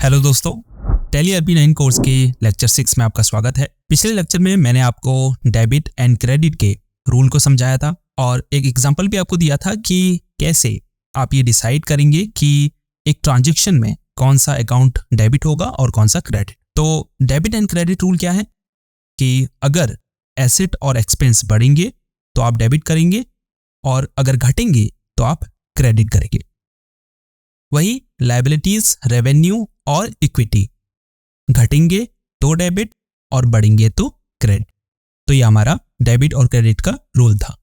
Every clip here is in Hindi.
हेलो दोस्तों, टैली RP9 कोर्स के लेक्चर 6 में आपका स्वागत है। पिछले लेक्चर में मैंने आपको डेबिट एंड क्रेडिट के रूल को समझाया था और एक एग्जांपल भी आपको दिया था कि कैसे आप ये डिसाइड करेंगे कि एक ट्रांजैक्शन में कौन सा अकाउंट डेबिट होगा और कौन सा क्रेडिट। तो डेबिट एंड क्रेडिट रूल क्या है कि अगर एसेट और एक्सपेंस बढ़ेंगे तो आप डेबिट करेंगे और अगर घटेंगे तो आप क्रेडिट करेंगे। वही लायबिलिटीज, रेवेन्यू और इक्विटी घटेंगे तो डेबिट और बढ़ेंगे तो क्रेडिट। तो ये हमारा डेबिट और क्रेडिट का रूल था।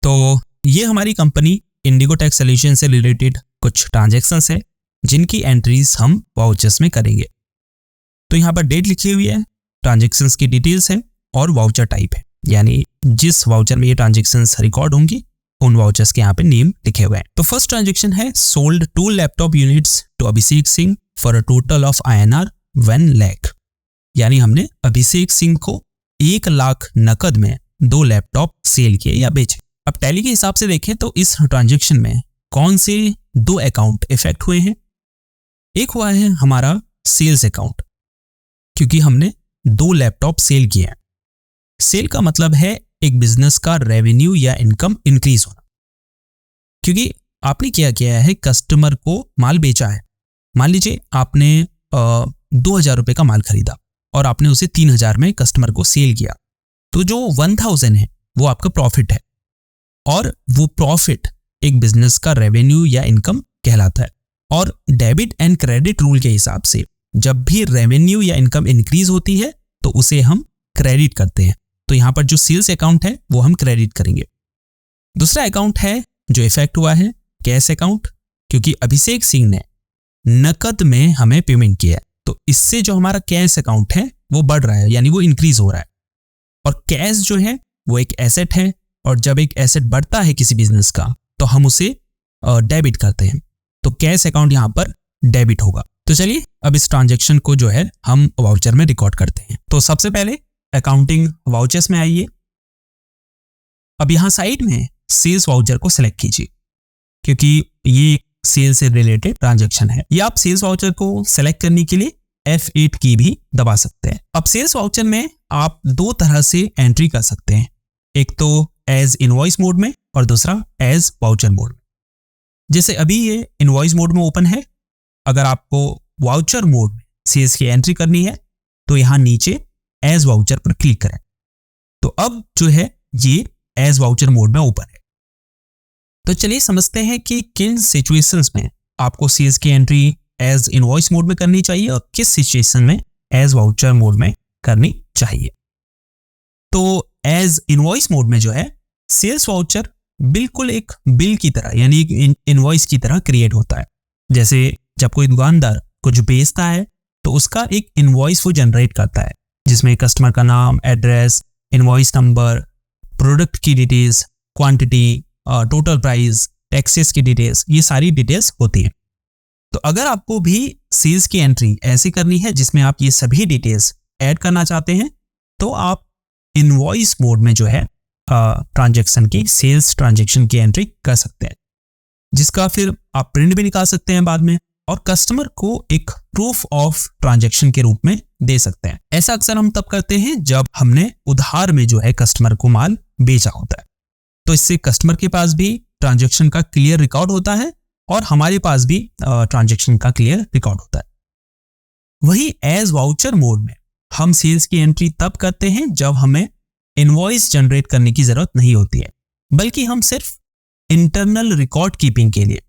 तो ये हमारी कंपनी इंडिगो टैक्स सॉल्यूशन से रिलेटेड कुछ ट्रांजैक्शंस है जिनकी एंट्रीज हम वाउचर्स में करेंगे। तो यहाँ पर डेट लिखी हुई है, ट्रांजैक्शंस की डिटेल्स है और वाउचर टाइप है, यानी जिस वाउचर में ये ट्रांजैक्शंस रिकॉर्ड होंगी उन वाउचर्स के यहाँ पे नेम लिखे हुए हैं। तो फर्स्ट ट्रांजैक्शन है sold 2 laptop units to Abhishek Singh for a total of INR 1 lakh, यानी हमने अभिषेक सिंह को 1 लाख नकद में 2 लैपटॉप सेल किए या बेचे। अब टैली के हिसाब से देखें तो इस ट्रांजैक्शन में कौन से 2 अकाउंट इफेक्ट हुए हैं। एक हुआ है हमारा सेल्स अकाउंट, क्योंकि हमने 2 लैपटॉप सेल किए हैं। सेल का मतलब है एक बिजनेस का रेवेन्यू या इनकम इंक्रीज होना, क्योंकि आपने क्या किया है, कस्टमर को माल बेचा है। मान लीजिए आपने 2000 रुपये का माल खरीदा और आपने उसे 3000 में कस्टमर को सेल किया, तो जो 1000 है वो आपका प्रॉफिट है और वो प्रॉफिट एक बिजनेस का रेवेन्यू या इनकम कहलाता है। और डेबिट एंड क्रेडिट रूल के हिसाब से जब भी रेवेन्यू या इनकम इंक्रीज होती है तो उसे हम क्रेडिट करते हैं। तो यहाँ पर जो सेल्स अकाउंट है वो हम क्रेडिट करेंगे। दूसरा अकाउंट है जो इफेक्ट हुआ है कैश अकाउंट, क्योंकि अभिषेक सिंह ने नकद में हमें पेमेंट किया है, तो इससे जो हमारा कैश अकाउंट है वो बढ़ रहा है, यानी वो इंक्रीज हो रहा है। और कैश जो है वो एक एसेट है और जब एक एसेट बढ़ता है किसी बिजनेस का तो हम उसे डेबिट करते हैं। तो कैश अकाउंट यहाँ पर डेबिट होगा। तो चलिए अब इस ट्रांजैक्शन को जो है हम वाउचर में रिकॉर्ड करते हैं। तो सबसे पहले अकाउंटिंग वाउचर्स में आइए। अब यहाँ साइड में सेल्स वाउचर को सिलेक्ट कीजिए, क्योंकि ये सेल से रिलेटेड ट्रांजैक्शन है। या आप सेल्स वाउचर को सिलेक्ट करने के लिए F8 की भी दबा सकते हैं। अब सेल्स वाउचर में आप 2 तरह से एंट्री कर सकते हैं, एक तो एज इनवॉइस मोड में और दूसरा एज वाउचर मोड में। जैसे अभी ये इनवॉइस मोड में ओपन है, अगर आपको वाउचर मोड में सेल्स की एंट्री करनी है तो यहाँ नीचे एज वाउचर पर क्लिक करें। तो अब जो है ये एज वाउचर मोड में ओपन है। तो चलिए समझते हैं कि किन सिचुएशंस में आपको सेल्स की एंट्री एज इनवॉइस मोड में करनी चाहिए और किस सिचुएशन में एज वाउचर मोड में करनी चाहिए। तो एज इनवॉइस मोड में जो है सेल्स वाउचर बिल्कुल एक बिल की तरह, यानी एक इनवॉइस की तरह क्रिएट होता है। जैसे जब कोई दुकानदार कुछ बेचता है तो उसका एक इनवॉइस वो जनरेट करता है, जिसमें कस्टमर का नाम, एड्रेस, इनवॉइस नंबर, प्रोडक्ट की details, quantity, total price, taxes की डिटेल्स, ये सारी डिटेल्स होती हैं। तो अगर आपको भी सेल्स की एंट्री ऐसी करनी है जिसमें आप ये सभी डिटेल्स ऐड करना चाहते हैं तो आप इनवॉइस मोड में जो है ट्रांजैक्शन की, सेल्स ट्रांजैक्शन की एंट्री कर सकते हैं, जिसका फिर आप प्रिंट भी निकाल सकते हैं बाद में और कस्टमर को एक प्रूफ ऑफ ट्रांजैक्शन के रूप में दे सकते हैं। ऐसा अक्सर हम तब करते हैं जब हमने उधार में जो है कस्टमर को माल बेचा होता है। तो इससे कस्टमर के पास भी ट्रांजैक्शन का क्लियर रिकॉर्ड होता है और हमारे पास भी ट्रांजैक्शन का क्लियर रिकॉर्ड होता है। वही एज वाउचर मोड में हम सेल्स की एंट्री तब करते हैं जब हमें इनवॉइस जनरेट करने की जरूरत नहीं होती है, बल्कि हम सिर्फ इंटरनल रिकॉर्ड कीपिंग के लिए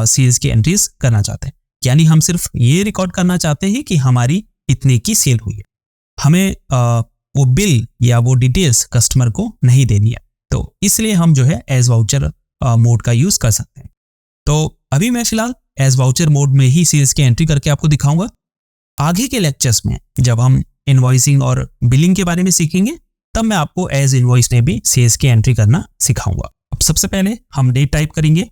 सेल्स की एंट्रीज करना चाहते हैं। यानी हम सिर्फ ये रिकॉर्ड करना चाहते हैं कि हमारी इतने की सेल हुई है, हमें वो बिल या वो डिटेल्स कस्टमर को नहीं देनी है। तो इसलिए हम जो है एज वाउचर मोड का यूज कर सकते हैं। तो अभी मैं फिलहाल एज वाउचर मोड में ही सेल्स की एंट्री करके आपको दिखाऊंगा। आगे के लेक्चर्स में जब हम इनवॉइसिंग और बिलिंग के बारे में सीखेंगे तब मैं आपको एज इनवॉइस में भी सेल्स की एंट्री करना सिखाऊंगा। अब सबसे पहले हम डेट टाइप करेंगे।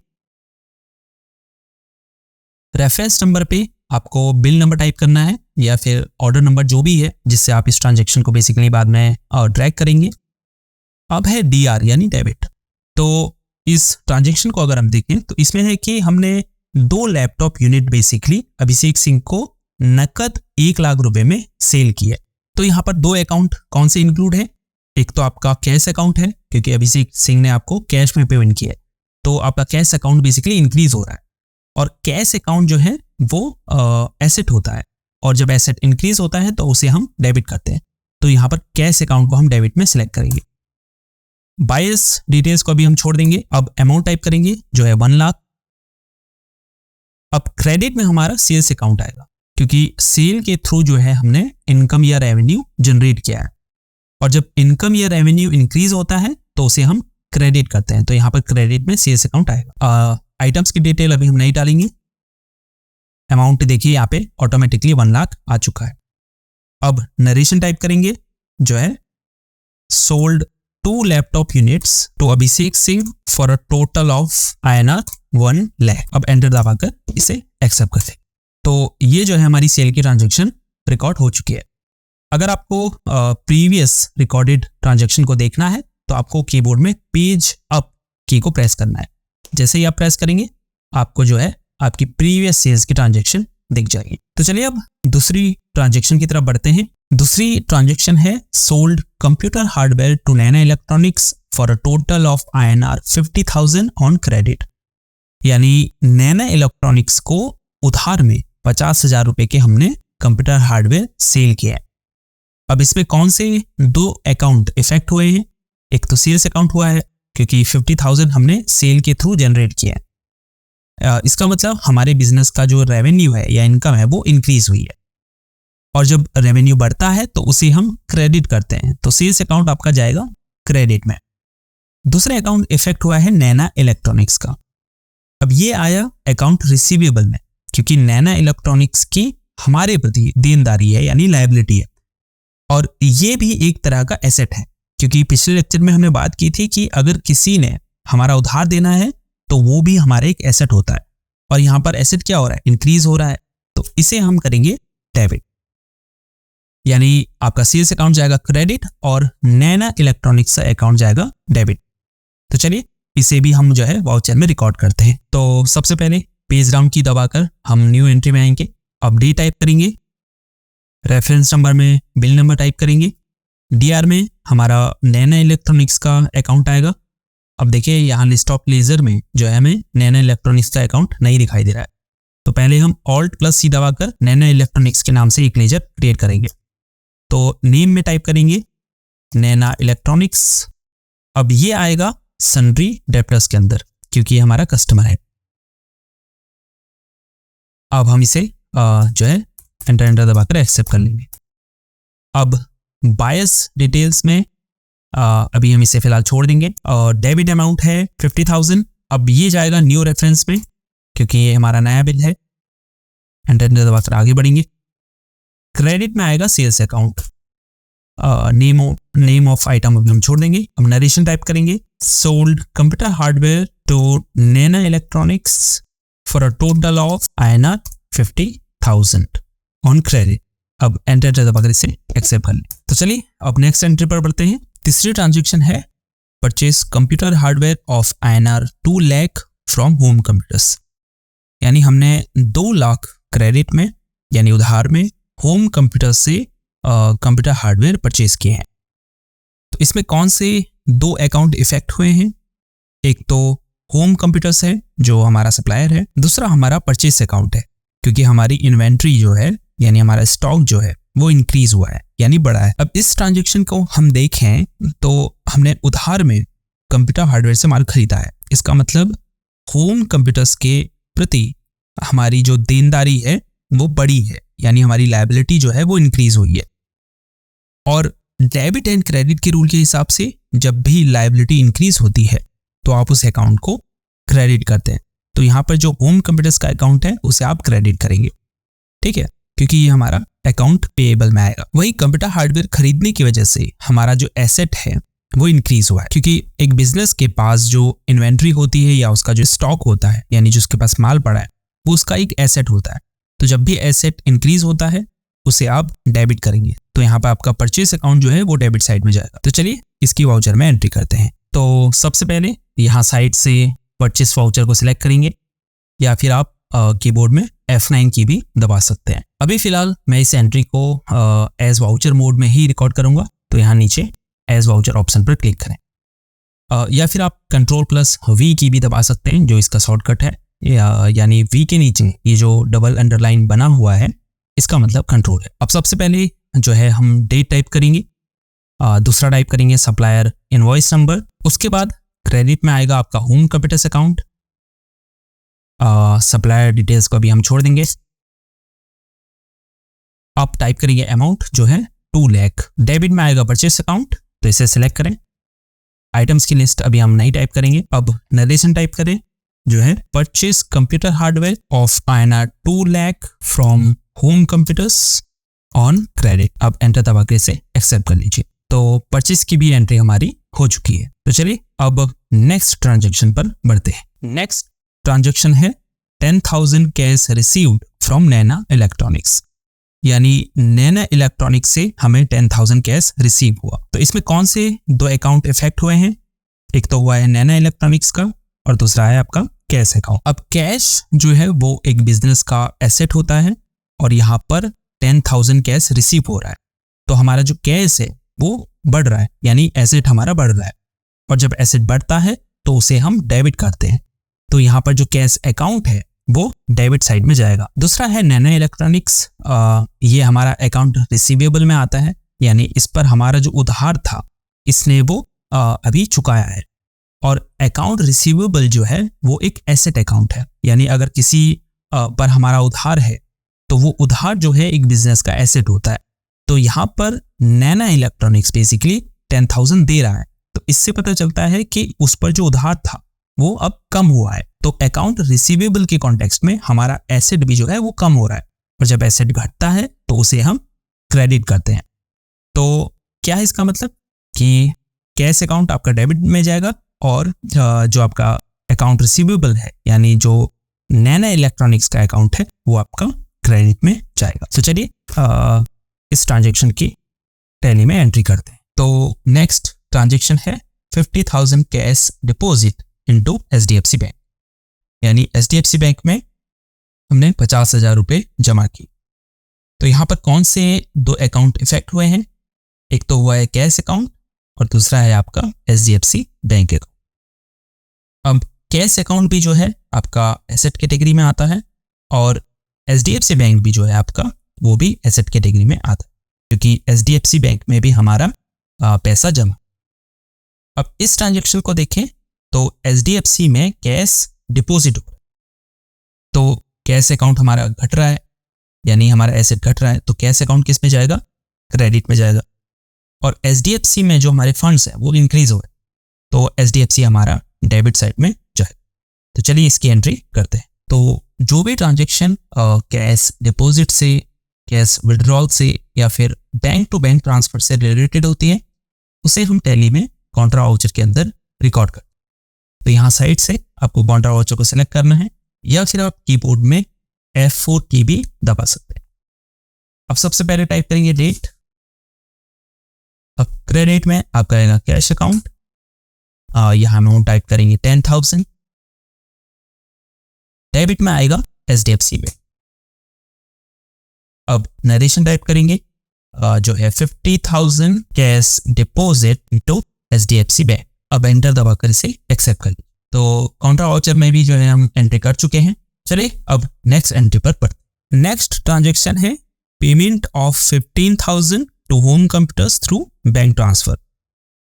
रेफरेंस नंबर पे आपको बिल नंबर टाइप करना है या फिर ऑर्डर नंबर, जो भी है जिससे आप इस ट्रांजैक्शन को बेसिकली बाद में ड्रैग करेंगे। अब है DR यानी डेबिट। तो इस ट्रांजेक्शन को अगर हम देखें तो इसमें है कि हमने 2 laptop unit basically Abhishek Singh को नकद 1 लाख रुपए में सेल किया। तो यहाँ पर 2 अकाउंट कौन से इंक्लूड है? एक तो आपका कैश अकाउंट है, क्योंकि अभिषेक सिंह ने आपको कैश में पेमेंट किया है, तो आपका कैश अकाउंट बेसिकली इंक्रीज हो रहा है। और कैश अकाउंट जो है वो एसेट होता है, और जब एसेट इंक्रीज होता है तो उसे हम डेबिट करते हैं। तो यहाँ पर कैश अकाउंट को हम डेबिट में सिलेक्ट करेंगे। बायस डिटेल्स को अभी हम छोड़ देंगे। अब अमाउंट टाइप करेंगे जो है 1 लाख। अब क्रेडिट में हमारा सेल्स अकाउंट आएगा, क्योंकि सेल के थ्रू जो है हमने इनकम या रेवेन्यू जनरेट किया है, और जब इनकम या रेवेन्यू इंक्रीज होता है तो उसे हम क्रेडिट करते हैं। तो यहाँ पर क्रेडिट में सेल्स अकाउंट आएगा। आइटम्स की डिटेल अभी हम नहीं डालेंगे। अमाउंट देखिए यहाँ पे ऑटोमेटिकली 1 लाख आ चुका है। अब नरेशन टाइप करेंगे जो है sold 2 laptop units to Abhishek Singh for a total of INR 1 lakh. अब एंटर दबाकर इसे एक्सेप्ट कर दें। तो ये जो है हमारी सेल की ट्रांजेक्शन रिकॉर्ड हो चुकी है। अगर आपको प्रीवियस रिकॉर्डेड ट्रांजेक्शन को देखना है तो आपको कीबोर्ड में पेज अप की को प्रेस करना है। जैसे ही आप प्रेस करेंगे आपको जो है आपकी प्रीवियस सेल्स की ट्रांजेक्शन दिख जाएगी। तो चलिए अब दूसरी ट्रांजेक्शन की तरफ बढ़ते हैं। दूसरी ट्रांजेक्शन है sold computer hardware to Naina electronics for a total of INR 50,000 on credit. यानी नैना इलेक्ट्रॉनिक्स को उधार में 50,000 रुपए के हमने कंप्यूटर हार्डवेयर सेल किया है। अब इसमें कौन से 2 अकाउंट इफेक्ट हुए हैं? एक तो सेल्स अकाउंट हुआ है, क्योंकि 50,000 हमने सेल के थ्रू जनरेट किया है। इसका मतलब हमारे बिजनेस का जो रेवेन्यू है या इनकम है वो इंक्रीज हुई है, और जब रेवेन्यू बढ़ता है तो उसे हम क्रेडिट करते हैं। तो सेल्स अकाउंट आपका जाएगा क्रेडिट में। दूसरा अकाउंट इफेक्ट हुआ है नैना इलेक्ट्रॉनिक्स का। अब ये आया अकाउंट रिसीवेबल में, क्योंकि नैना इलेक्ट्रॉनिक्स की हमारे प्रति देनदारी है यानी लायबिलिटी है, और ये भी एक तरह का एसेट है। क्योंकि पिछले लेक्चर में हमने बात की थी कि अगर किसी ने हमारा उधार देना है तो वो भी हमारा एक एसेट होता है, और यहाँ पर एसेट क्या हो रहा है? इंक्रीज हो रहा है। तो इसे हम करेंगे डेबिट, यानी आपका सेल्स अकाउंट जाएगा क्रेडिट और नैना इलेक्ट्रॉनिक्स का अकाउंट जाएगा डेबिट। तो चलिए इसे भी हम जो है वाउचर में रिकॉर्ड करते हैं। तो सबसे पहले पेज डाउन की दबाकर हम न्यू एंट्री में आएंगे। अब डी टाइप करेंगे, रेफरेंस नंबर में बिल नंबर टाइप करेंगे, डीआर में हमारा नैना इलेक्ट्रॉनिक्स का अकाउंट आएगा। अब देखिए यहाँ लिस्ट ऑफ लेजर में जो है हमें नैना इलेक्ट्रॉनिक्स का अकाउंट नहीं दिखाई दे रहा है। तो पहले हम Alt+C दबाकर नैना इलेक्ट्रॉनिक्स के नाम से एक लेजर क्रिएट करेंगे। तो नेम में टाइप करेंगे नैना इलेक्ट्रॉनिक्स। अब ये आएगा सन्ड्री डेप्टर्स के अंदर, क्योंकि ये हमारा कस्टमर है। अब हम इसे जो है एंटर दबाकर एक्सेप्ट कर लेंगे। अब बायस डिटेल्स में अभी हम इसे फिलहाल छोड़ देंगे, और डेबिट अमाउंट है 50,000। अब ये जाएगा न्यू रेफरेंस में, क्योंकि ये हमारा नया बिल है। एंटर दबाकर आगे बढ़ेंगे। क्रेडिट में आएगा sales account. Name of item अभी हम छोड़ देंगे। अब नरेशन टाइप करेंगे sold computer hardware to Naina electronics for a total of INR 50,000 on credit. अब एंटर दबाकर इसे एक्सेप्ट कर लें। तो चलिए अब नेक्स्ट एंट्री पर बढ़ते हैं। तीसरी ट्रांजेक्शन है purchase computer hardware of INR 2 lakh from home computers. यानी हमने 2 लाख क्रेडिट में यानी उधार में होम कंप्यूटर से कंप्यूटर हार्डवेयर परचेज किए हैं। तो इसमें कौन से 2 अकाउंट इफेक्ट हुए हैं? एक तो होम कंप्यूटर्स है जो हमारा सप्लायर है, दूसरा हमारा परचेज अकाउंट है, क्योंकि हमारी इन्वेंट्री जो है यानी हमारा स्टॉक जो है वो इंक्रीज हुआ है यानी बढ़ा है। अब इस ट्रांजेक्शन को हम देखें तो हमने उधार में कंप्यूटर हार्डवेयर से माल खरीदा है। इसका मतलब होम कंप्यूटर्स के प्रति हमारी जो देनदारी है वो बड़ी है, यानी हमारी लायबिलिटी जो है वो इंक्रीज हुई है। और डेबिट एंड क्रेडिट के रूल के हिसाब से जब भी लायबिलिटी इंक्रीज होती है तो आप उस अकाउंट को क्रेडिट करते हैं। तो यहाँ पर जो होम कंप्यूटर्स का अकाउंट है उसे आप क्रेडिट करेंगे, ठीक है, क्योंकि ये हमारा अकाउंट पेएबल में आएगा। वही कंप्यूटर हार्डवेयर खरीदने की वजह से हमारा जो एसेट है वो इंक्रीज हुआ है, क्योंकि एक बिजनेस के पास जो इन्वेंट्री होती है या उसका जो स्टॉक होता है यानी जिसके पास माल पड़ा है वो उसका एक एसेट होता है। तो जब भी एसेट इंक्रीज होता है उसे आप डेबिट करेंगे। तो यहाँ पर आपका परचेस अकाउंट जो है वो डेबिट साइड में जाएगा। तो चलिए इसकी वाउचर में एंट्री करते हैं। तो सबसे पहले यहाँ साइड से परचेस वाउचर को सिलेक्ट करेंगे या फिर आप कीबोर्ड में F9 की भी दबा सकते हैं। अभी फिलहाल मैं इस एंट्री को एज वाउचर मोड में ही रिकॉर्ड करूंगा, तो यहाँ नीचे एज वाउचर ऑप्शन पर क्लिक करें या फिर आप Ctrl+V की भी दबा सकते हैं, जो इसका शॉर्टकट है, यानी V के नीचे ये जो डबल अंडरलाइन बना हुआ है इसका मतलब कंट्रोल है। अब सबसे पहले जो है हम डेट टाइप करेंगे, दूसरा टाइप करेंगे सप्लायर इनवॉइस नंबर, उसके बाद क्रेडिट में आएगा आपका home computers account, supplier details को अभी हम छोड़ देंगे। आप टाइप करेंगे अमाउंट जो है 2 लाख। डेबिट में आएगा परचेस अकाउंट, तो इसे सिलेक्ट करें। आइटम्स की लिस्ट अभी हम नहीं टाइप करेंगे। अब नरेशन टाइप करें जो है purchase computer hardware of INR 2 lakh from home computers on credit. अब एंटर दबा के इसे एक्सेप्ट कर लीजिए। तो परचेस की भी एंट्री हमारी हो चुकी है। तो चलिए अब नेक्स्ट ट्रांजैक्शन पर बढ़ते हैं। नेक्स्ट ट्रांजैक्शन है 10,000 cash received from Naina electronics, यानी नैना इलेक्ट्रॉनिक्स से हमें 10,000 कैश रिसीव हुआ। तो इसमें कौन से 2 अकाउंट इफेक्ट हुए हैं? एक तो हुआ है नैना इलेक्ट्रॉनिक्स का और दूसरा है आपका कैश अकाउंट। अब कैश जो है वो एक बिजनेस का एसेट होता है और यहाँ पर 10,000 कैश रिसीव हो रहा है, तो हमारा जो कैश है वो बढ़ रहा है, यानी एसेट हमारा बढ़ रहा है। और जब एसेट बढ़ता है तो उसे हम डेबिट करते हैं, तो यहाँ पर जो कैश अकाउंट है वो डेबिट साइड में जाएगा। दूसरा है नैना इलेक्ट्रॉनिक्स, ये हमारा अकाउंट रिसीवेबल में आता है, यानी इस पर हमारा जो उधार था इसने वो अभी चुकाया है। और अकाउंट रिसीवेबल जो है वो एक एसेट अकाउंट है, यानी अगर किसी पर हमारा उधार है तो वो उधार जो है एक बिजनेस का एसेट होता है। तो यहाँ पर नैना इलेक्ट्रॉनिक्स बेसिकली 10,000 दे रहा है, तो इससे पता चलता है कि उस पर जो उधार था वो अब कम हुआ है। तो अकाउंट रिसीवेबल के कॉन्टेक्स्ट में हमारा एसेट भी जो है वो कम हो रहा है, और जब एसेट घटता है तो उसे हम क्रेडिट करते हैं। तो क्या है इसका मतलब कि कैश अकाउंट आपका डेबिट में जाएगा और जो आपका अकाउंट रिसीवेबल है यानी जो नैना इलेक्ट्रॉनिक्स का अकाउंट है वो आपका क्रेडिट में जाएगा। तो चलिए इस ट्रांजैक्शन की टैली में एंट्री करते हैं। तो नेक्स्ट ट्रांजैक्शन है 50,000 cash deposit into HDFC bank, यानी HDFC बैंक में हमने 50,000 रुपये जमा की। तो यहाँ पर कौन से 2 अकाउंट इफेक्ट हुए हैं? एक तो हुआ है कैश अकाउंट और दूसरा है आपका HDFC बैंक अकाउंट। अब कैश अकाउंट भी जो है आपका एसेट कैटेगरी में आता है और HDFC बैंक भी जो है आपका वो भी एसेट कैटेगरी में आता है, क्योंकि HDFC बैंक में भी हमारा पैसा जमा। अब इस ट्रांजैक्शन को देखें तो HDFC में कैश डिपॉजिट हो रहा है, तो कैश अकाउंट हमारा घट रहा है, यानी हमारा एसेट घट रहा है, तो कैश अकाउंट किस में जाएगा? क्रेडिट में जाएगा। और HDFC में जो हमारे फंड्स हैं वो इंक्रीज हो रहे हैं, तो HDFC हमारा डेबिट साइड में जाएगा। तो चलिए इसकी एंट्री करते हैं। तो जो भी ट्रांजैक्शन कैश डिपॉजिट से, कैश विड्रॉल से या फिर बैंक टू बैंक ट्रांसफर से रिलेटेड होती है उसे हम टैली में कॉन्ट्रा वाउचर के अंदर रिकॉर्ड करते हैं। तो यहाँ साइड से आपको कॉन्ट्रा वाउचर को सिलेक्ट करना है या फिर आप कीबोर्ड में F4 की भी दबा सकते हैं। अब सबसे पहले टाइप करेंगे डेट। अब क्रेडिट में आपका आएगा कैश अकाउंट, यहाँ अमाउंट टाइप करेंगे 10,000। डेबिट में आएगा HDFC बैंक। अब नरेशन टाइप करेंगे जो है 50,000 cash deposit into HDFC bank. अब एंटर दबाकर इसे एक्सेप्ट कर लीजिए। तो कॉन्ट्रा वाउचर में भी जो है हम एंट्री कर चुके हैं। चलिए अब नेक्स्ट एंट्री पर पढ़ते हैं। नेक्स्ट ट्रांजैक्शन है payment of 15,000 to home computers through bank transfer,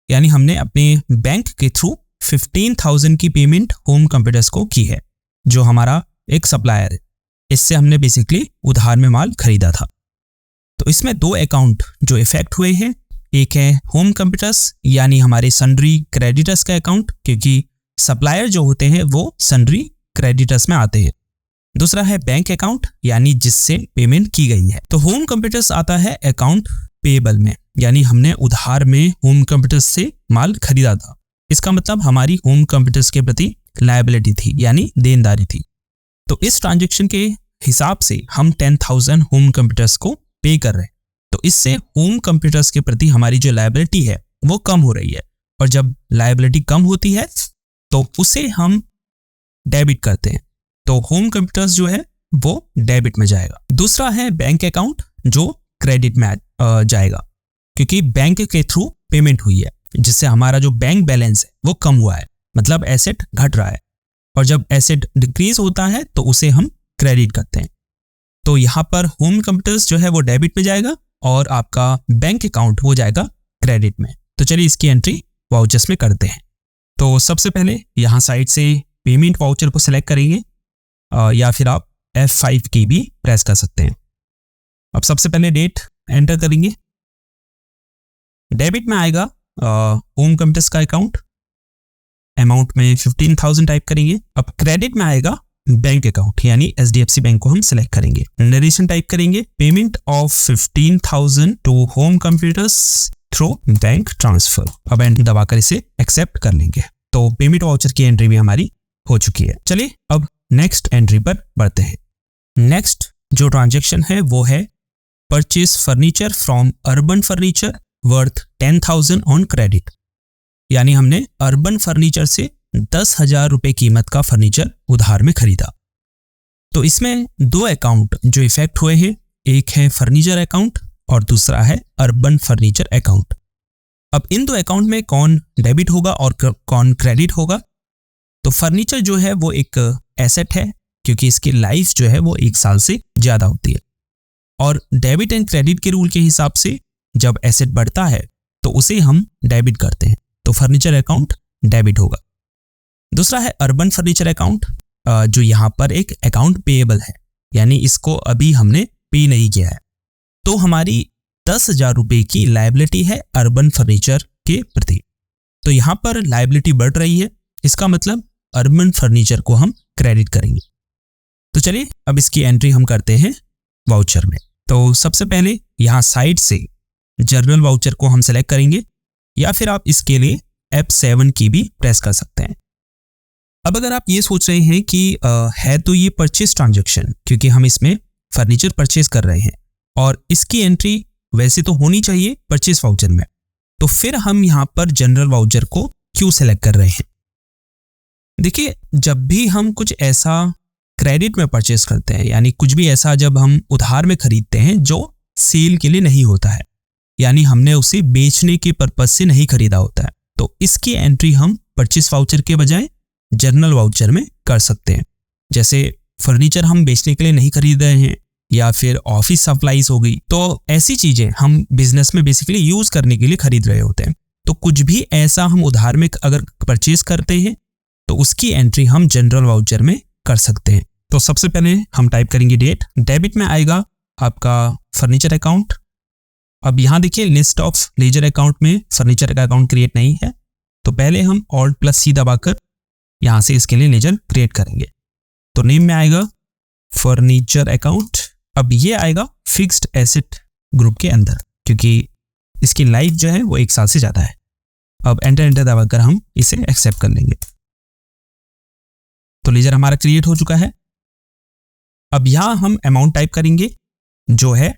यानी हमने अपने बैंक के थ्रू 15,000 की पेमेंट होम कंप्यूटर्स को की है, जो हमारा एक सप्लायर है। इससे हमने बेसिकली उधार में माल खरीदा था। तो इसमें 2 अकाउंट जो इफेक्ट हुए हैं, एक है होम कंप्यूटर्स यानी हमारे सन्ड्री क्रेडिटर्स का अकाउंट, क्योंकि सप्लायर जो होते हैं वो सन्ड्री क्रेडिटर्स में आते हैं। दूसरा है बैंक अकाउंट यानी जिससे पेमेंट की गई है। तो होम कंप्यूटर्स आता है अकाउंट पेबल में, यानी हमने उधार में होम कंप्यूटर्स से माल खरीदा था। इसका मतलब हमारी होम कंप्यूटर्स के प्रति लायबिलिटी थी, यानी देनदारी थी। तो इस ट्रांजैक्शन के हिसाब से हम 10,000 होम कंप्यूटर्स को पे कर रहे हैं। तो इससे होम कंप्यूटर्स के प्रति हमारी जो लायबिलिटी है वो कम हो रही है, और जब लायबिलिटी कम होती है तो उसे हम डेबिट करते हैं, तो होम कंप्यूटर्स जो है वो डेबिट में जाएगा। दूसरा है बैंक अकाउंट जो क्रेडिट में जाएगा, क्योंकि बैंक के थ्रू पेमेंट हुई है, जिससे हमारा जो बैंक बैलेंस है वो कम हुआ है, मतलब एसेट घट रहा है, और जब एसेट डिक्रीज होता है तो उसे हम क्रेडिट करते हैं। तो यहाँ पर होम कंप्यूटर्स जो है वो डेबिट में जाएगा और आपका बैंक अकाउंट हो जाएगा क्रेडिट में। तो चलिए इसकी एंट्री वाउचर्स में करते हैं। तो सबसे पहले यहाँ साइड से पेमेंट वाउचर को सिलेक्ट करेंगे, या फिर आप F5 की भी प्रेस कर सकते हैं। अब सबसे पहले डेट एंटर करेंगे। डेबिट में आएगा होम कंप्यूटर्स का अकाउंट, अमाउंट में 15,000 टाइप करेंगे। अब क्रेडिट में आएगा बैंक अकाउंट, यानी HDFC बैंक को हम सिलेक्ट करेंगे। नरेशन टाइप करेंगे, payment of 15,000 to home computers through bank transfer. अब एंटर दबाकर इसे एक्सेप्ट कर लेंगे। तो पेमेंट वाउचर की एंट्री भी हमारी हो चुकी है। चलिए अब नेक्स्ट एंट्री पर बढ़ते हैं। नेक्स्ट जो ट्रांजेक्शन है वो है purchase furniture from urban furniture worth 10,000 on credit, यानी हमने अर्बन फर्नीचर से 10,000 रुपए कीमत का फर्नीचर उधार में खरीदा। तो इसमें दो अकाउंट जो इफेक्ट हुए हैं, एक है फर्नीचर अकाउंट और दूसरा है अर्बन फर्नीचर अकाउंट। अब इन दो अकाउंट में कौन डेबिट होगा और कौन क्रेडिट होगा? तो फर्नीचर जो है वो एक एसेट है, क्योंकि इसकी लाइफ जो है वो 1 साल से ज्यादा होती है, और डेबिट एंड क्रेडिट के रूल के हिसाब से जब एसेट बढ़ता है तो उसे हम डेबिट करते हैं, तो फर्नीचर अकाउंट डेबिट होगा। दूसरा है अर्बन फर्नीचर अकाउंट, जो यहाँ पर एक अकाउंट पेएबल है, यानी इसको अभी हमने पे नहीं किया है, तो हमारी 10,000 रुपए की लायबिलिटी है अर्बन फर्नीचर के प्रति। तो यहाँ पर लायबिलिटी बढ़ रही है, इसका मतलब अर्बन फर्नीचर को हम क्रेडिट करेंगे। तो चलिए अब इसकी एंट्री हम करते हैं वाउचर में। तो सबसे पहले यहाँ साइड से जनरल वाउचर को हम सेलेक्ट करेंगे, या फिर आप इसके लिए F7 की भी प्रेस कर सकते हैं। अब अगर आप ये सोच रहे हैं कि है तो ये परचेज ट्रांजैक्शन, क्योंकि हम इसमें फर्नीचर परचेज कर रहे हैं और इसकी एंट्री वैसे तो होनी चाहिए परचेज वाउचर में, तो फिर हम यहाँ पर जनरल वाउचर को क्यों सेलेक्ट कर रहे हैं? देखिए, जब भी हम कुछ ऐसा क्रेडिट में परचेज करते हैं, यानी कुछ भी ऐसा जब हम उधार में खरीदते हैं जो सेल के लिए नहीं होता है, यानी हमने उसे बेचने के पर्पज से नहीं खरीदा होता है, तो इसकी एंट्री हम परचेज वाउचर के बजाय जनरल वाउचर में कर सकते हैं। जैसे फर्नीचर हम बेचने के लिए नहीं खरीद रहे हैं, या फिर ऑफिस सप्लाईज हो गई, तो ऐसी चीजें हम बिजनेस में बेसिकली यूज करने के लिए खरीद रहे होते हैं। तो कुछ भी ऐसा हम उधार में अगर परचेज करते हैं तो उसकी एंट्री हम जनरल वाउचर में कर सकते हैं। तो सबसे पहले हम टाइप करेंगे डेट। डेबिट में आएगा आपका फर्नीचर अकाउंट। अब यहाँ देखिए लिस्ट ऑफ लेजर अकाउंट में फर्नीचर का अकाउंट क्रिएट नहीं है, तो पहले हम Alt+C दबाकर यहाँ से इसके लिए लेजर क्रिएट करेंगे। तो नेम में आएगा फर्नीचर अकाउंट। अब ये आएगा फिक्स्ड एसेट ग्रुप के अंदर, क्योंकि इसकी लाइफ जो है वो 1 साल से ज्यादा है। अब एंटर दबाकर हम इसे एक्सेप्ट कर लेंगे। तो लेजर हमारा क्रिएट हो चुका है। अब यहां हम अमाउंट टाइप करेंगे जो है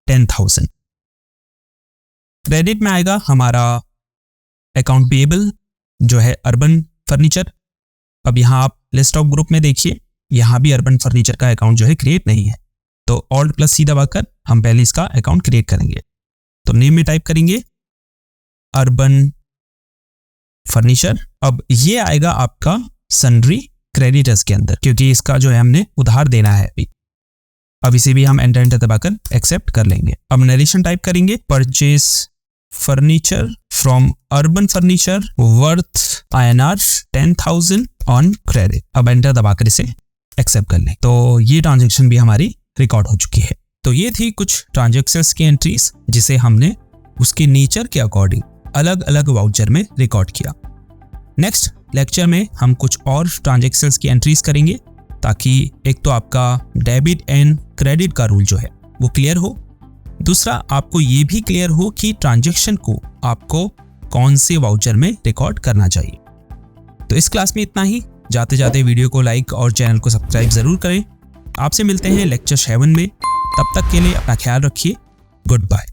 10,000। क्रेडिट में आएगा हमारा अकाउंट पेएबल जो है अर्बन फर्नीचर। अब यहां आप लिस्ट ऑफ ग्रुप में देखिए, यहां भी अर्बन फर्नीचर का अकाउंट जो है क्रिएट नहीं है, तो Alt+C दबाकर हम पहले इसका अकाउंट क्रिएट करेंगे। तो नेम में टाइप करेंगे अर्बन फर्नीचर। अब ये आएगा आपका सन्ड्री क्रेडिटर्स के अंदर, क्योंकि इसका जो है हमने उधार देना है अभी। अब इसे भी हम एंटर दबाकर एक्सेप्ट कर लेंगे। अब नरेशन टाइप करेंगे purchase furniture from urban furniture worth INR 10,000 on credit. अब एंटर दबाकर इसे एक्सेप्ट कर लें। तो ये ट्रांजेक्शन भी हमारी रिकॉर्ड हो चुकी है। तो ये थी कुछ ट्रांजेक्शंस की एंट्रीज जिसे हमने उसके नेचर के अकॉर्डिंग अलग अलग वाउचर में रिकॉर्ड किया। नेक्स्ट लेक्चर में हम कुछ और ट्रांजेक्शंस की एंट्रीज करेंगे, ताकि एक तो आपका डेबिट एंड क्रेडिट का रूल जो है वो क्लियर हो, दूसरा आपको ये भी क्लियर हो कि ट्रांजेक्शन को आपको कौन से वाउचर में रिकॉर्ड करना चाहिए। तो इस क्लास में इतना ही। जाते जाते वीडियो को लाइक और चैनल को सब्सक्राइब जरूर करें। आपसे मिलते हैं लेक्चर 7 में। तब तक के लिए अपना ख्याल रखिए। Good bye.